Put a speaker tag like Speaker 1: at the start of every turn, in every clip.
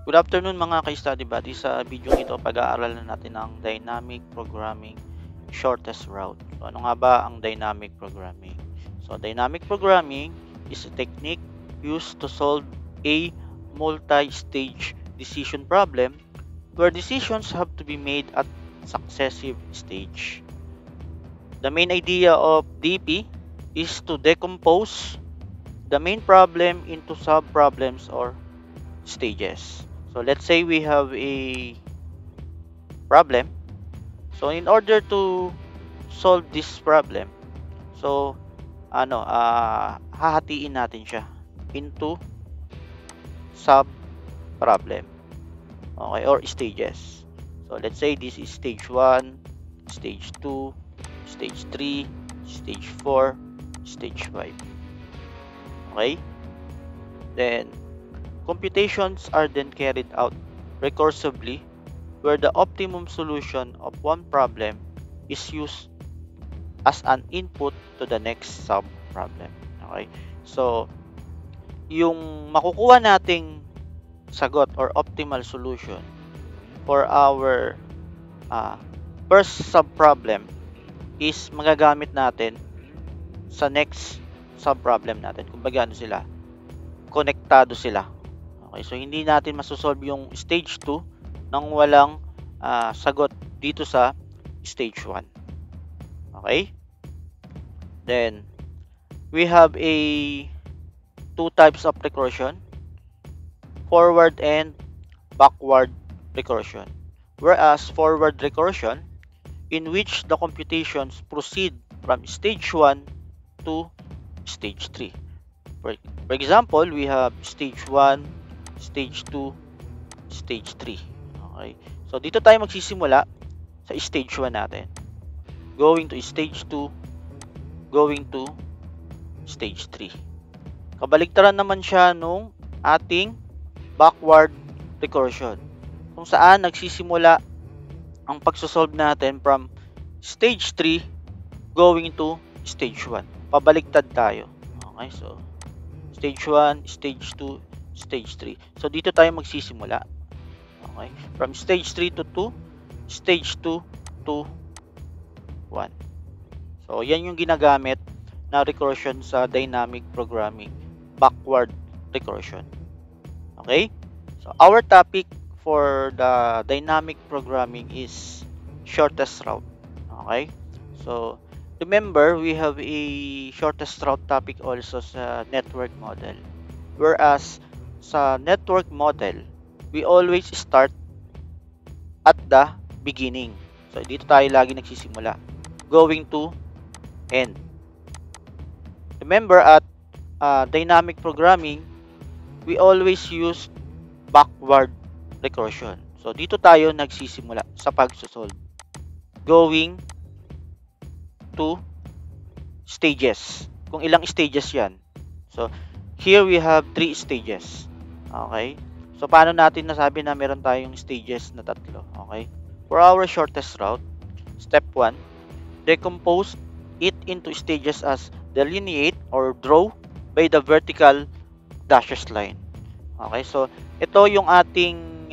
Speaker 1: Good afternoon mga ka-study buddy. Sa video ito, pag-aaralan natin ang dynamic programming shortest route. So, ano nga ba ang dynamic programming? So, dynamic programming is a technique used to solve a multi-stage decision problem where decisions have to be made at successive stage. The main idea of DP is to decompose the main problem into sub-problems or stages. So let's say we have a problem. So in order to solve this problem, so hahatiin natin siya into sub problem. Okay, or stages. So let's say this is stage 1, stage 2, stage 3, stage 4, stage 5. Okay? Then computations are then carried out recursively where the optimum solution of one problem is used as an input to the next sub-problem. Okay? So, yung makukuha nating sagot or optimal solution for our first sub-problem is magagamit natin sa next sub-problem natin. Kumbaga sila, konektado sila. Okay, so hindi natin masosolve yung stage 2 nang walang sagot dito sa stage 1. Okay? Then, we have a two types of recursion, forward and backward recursion. Whereas forward recursion, in which the computations proceed from stage 1 to stage 3. For example, we have stage 1, stage 2, stage 3. Okay. So, dito tayo magsisimula sa stage 1 natin. Going to stage 2, going to stage 3. Kabaligtaran naman siya nung ating backward recursion. Kung saan nagsisimula ang pagsosolve natin from stage 3 going to stage 1. Pabaliktad tayo. Okay, so stage 1, stage 2, stage 3. So, dito tayo magsisimula. Okay? From stage 3 to 2, stage 2 to 1. So, yan yung ginagamit na recursion sa dynamic programming. Backward recursion. Okay? So, our topic for the dynamic programming is shortest route. Okay? So, remember, we have a shortest route topic also sa network model. Whereas, sa network model, we always start at the beginning. So, dito tayo lagi nagsisimula. Going to end. Remember, at dynamic programming, we always use backward recursion. So, dito tayo nagsisimula sa pagsosolve. Going to stages. Kung ilang stages yan. So, here we have 3 stages. Okay? So, paano natin nasabi na meron tayong stages na 3? Okay? For our shortest route, step 1, decompose it into stages as delineate or draw by the vertical dashes line. Okay? So, ito yung ating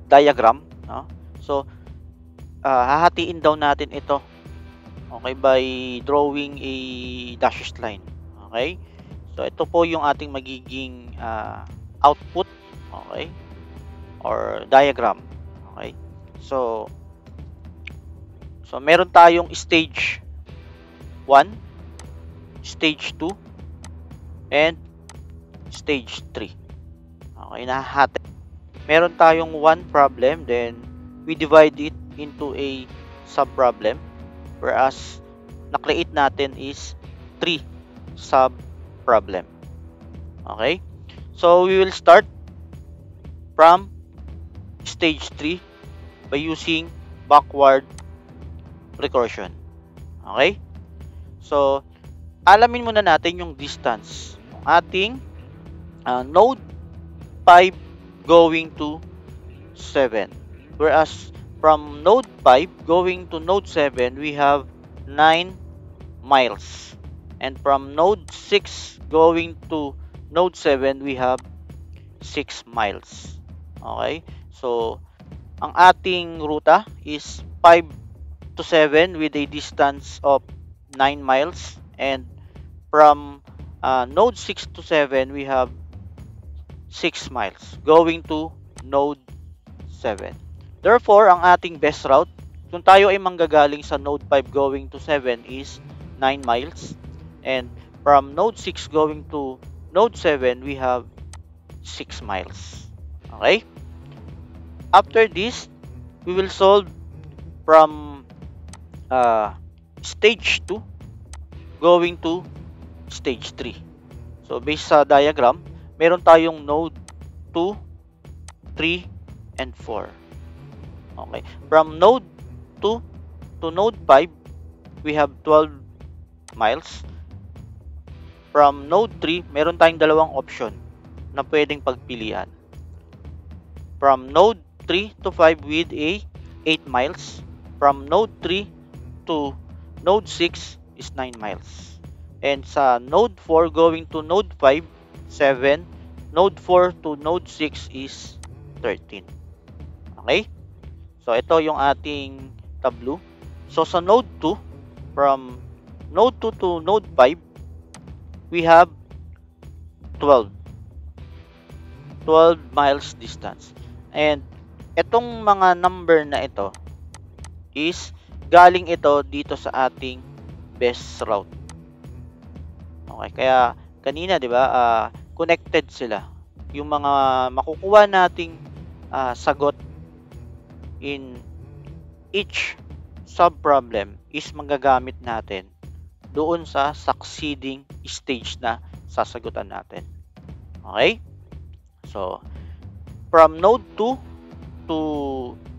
Speaker 1: diagram. No? So, hahatiin daw natin ito. Okay? By drawing a dashes line. Okay? So, ito po yung ating magiging output, okay, or diagram. Okay? So, meron tayong stage 1, stage 2, and stage 3. Okay, nahahati. Meron tayong one problem, then we divide it into a sub-problem, whereas na-create natin is 3 sub-problem. Okay? So, we will start from stage 3 by using backward recursion. Okay? So, alamin muna natin yung distance ng ating node 5 going to 7. Whereas, from node 5 going to node 7, we have 9 miles. And from node 6 going to node 7, we have 6 miles. Okay? So, ang ating ruta is 5 to 7 with a distance of 9 miles. And from node 6 to 7, we have 6 miles going to node 7. Therefore, ang ating best route, kung tayo ay manggagaling sa node 5 going to 7 is 9 miles. And from node 6 going to node 7, we have 6 miles. Okay? After this, we will solve from stage 2 going to stage 3. So, based sa diagram, meron tayong node 2, 3, and 4. Okay. From node 2 to node 5, we have 12 miles. From node 3, meron tayong dalawang option na pwedeng pagpilian. From node 3 to 5 with a 8 miles. From node 3 to node 6 is 9 miles. And sa node 4 going to node 5, 7. Node 4 to node 6 is 13. Okay? So, ito yung ating tableau. So, sa node 2, from node 2 to node 5, we have 12 miles distance. And itong mga number na ito is galing ito dito sa ating best route. Okay, kaya kanina 'di ba, connected sila. Yung mga makukuha nating sagot in each sub-problem is magagamit natin doon sa succeeding stage na sasagutan natin. Okay? So, from node 2 to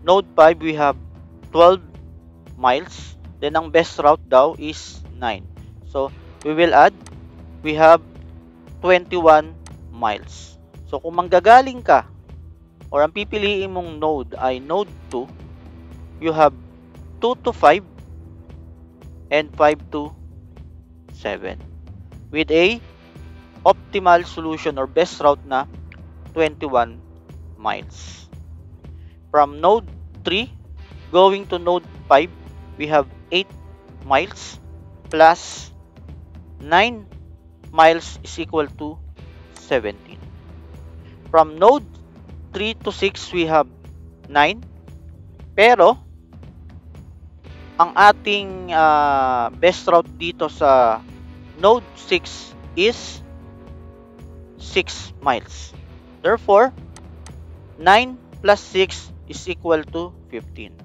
Speaker 1: node 5, we have 12 miles. Then, ang best route daw is 9. So, we will add, we have 21 miles. So, kung manggagaling ka, or ang pipiliin mong node ay node 2, you have 2 to 5 and 5 to 7 with a optimal solution or best route na 21 miles. From node 3 going to node 5, we have 8 miles plus 9 miles is equal to 17. From node 3 to 6, we have 9. Pero, ang ating best route dito sa node 6 is 6 miles. Therefore, 9 plus 6 is equal to 15.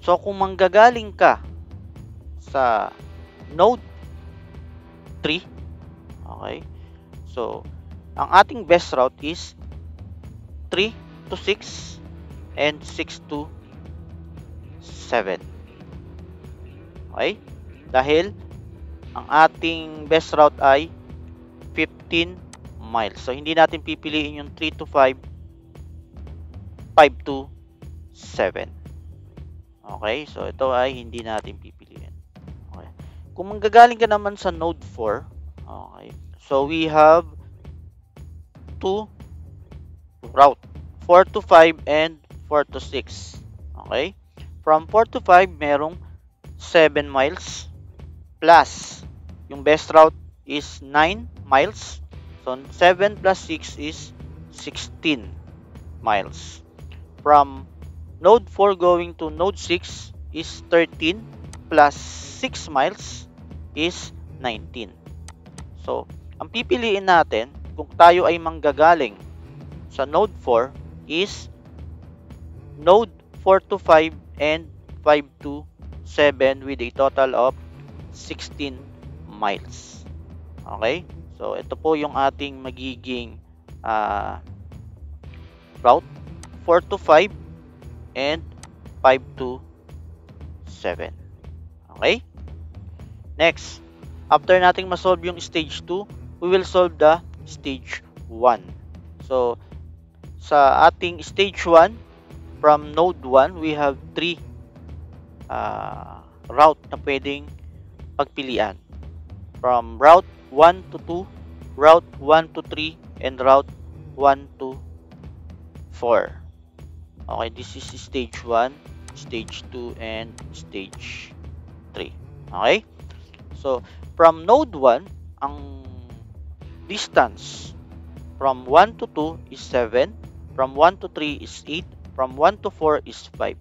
Speaker 1: So, kung manggagaling ka sa node 3, okay, so, ang ating best route is 3 to 6 and 6 to 7. Okay? Dahil ang ating best route ay 15 miles. So, hindi natin pipiliin yung 3 to 5, 5 to 7. Okay? So, ito ay hindi natin pipiliin. Okay. Kung manggagaling ka naman sa node 4, okay, so we have 2 route, 4 to 5 and 4 to 6. Okay? From 4 to 5, merong 7 miles plus yung best route is 9 miles. So, 7 plus 6 is 16 miles. From node 4 going to node 6 is 13 plus 6 miles is 19. So, ang pipiliin natin kung tayo ay manggagaling sa node 4 is node 4 to 5 and 5 to 7 with a total of 16 miles. Okay? So, ito po yung ating magiging route. 4 to 5 and 5 to 7. Okay? Next, after nating masolve yung stage 2, we will solve the stage 1. So, sa ating stage 1, from node 1, we have 3 route na pwedeng pagpilian. From route 1 to 2, route 1 to 3, and route 1 to 4. Okay, this is stage 1, stage 2, and stage 3. Okay? So, from node 1, ang distance from 1 to 2 is 7, from 1 to 3 is 8, from 1 to 4 is 5.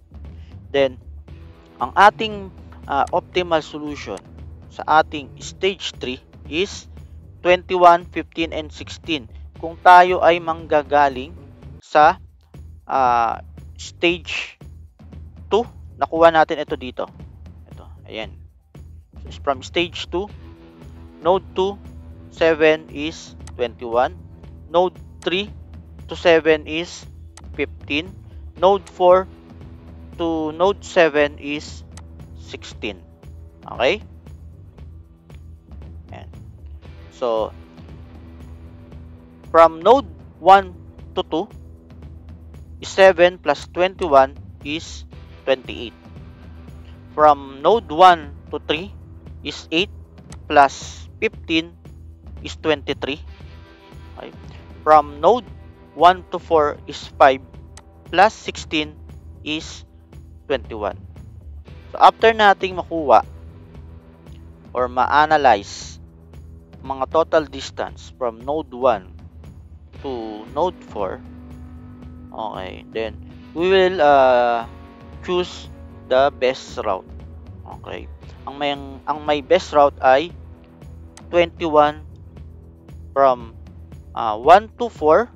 Speaker 1: Then, ang ating optimal solution sa ating stage 3 is 21, 15, and 16. Kung tayo ay manggagaling sa stage 2, nakuha natin ito dito. Ito, ayan. So, from stage 2, node 2, 7 is 21. Node 3 to 7 is 15. Node 4 to node 7 is 16. Okay? Ayan. So, from node 1 to 2, 7 plus 21 is 28. From node 1 to 3 is 8 plus 15 is 23. Okay. From node 1 to 4 is 5 plus 16 is 21. So, after nating makuha or ma-analyze mga total distance from node 1 to node 4, okay, then we will choose the best route. Okay. Ang may best route ay 21 from 1 to 4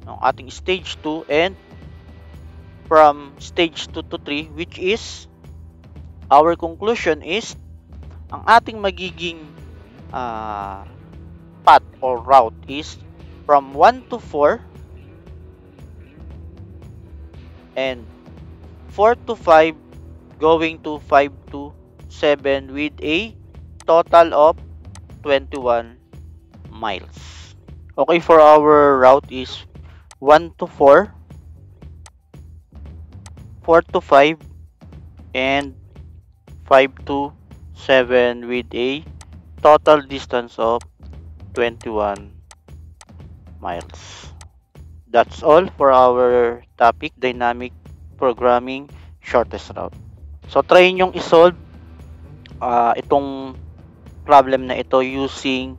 Speaker 1: ng ating stage 2 and from stage 2 to 3, which is our conclusion is ang ating magiging path or route is from 1 to 4 and 4 to 5 going to 5 to 7 with a total of 21 miles. Okay, for our route is 1 to 4, 4 to 5, and 5 to 7 with a total distance of 21 miles. That's all for our topic, dynamic programming shortest route. So, try nyong isolve itong problem na ito using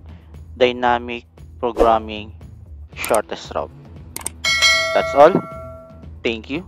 Speaker 1: dynamic programming shortest route. That's all. Thank you.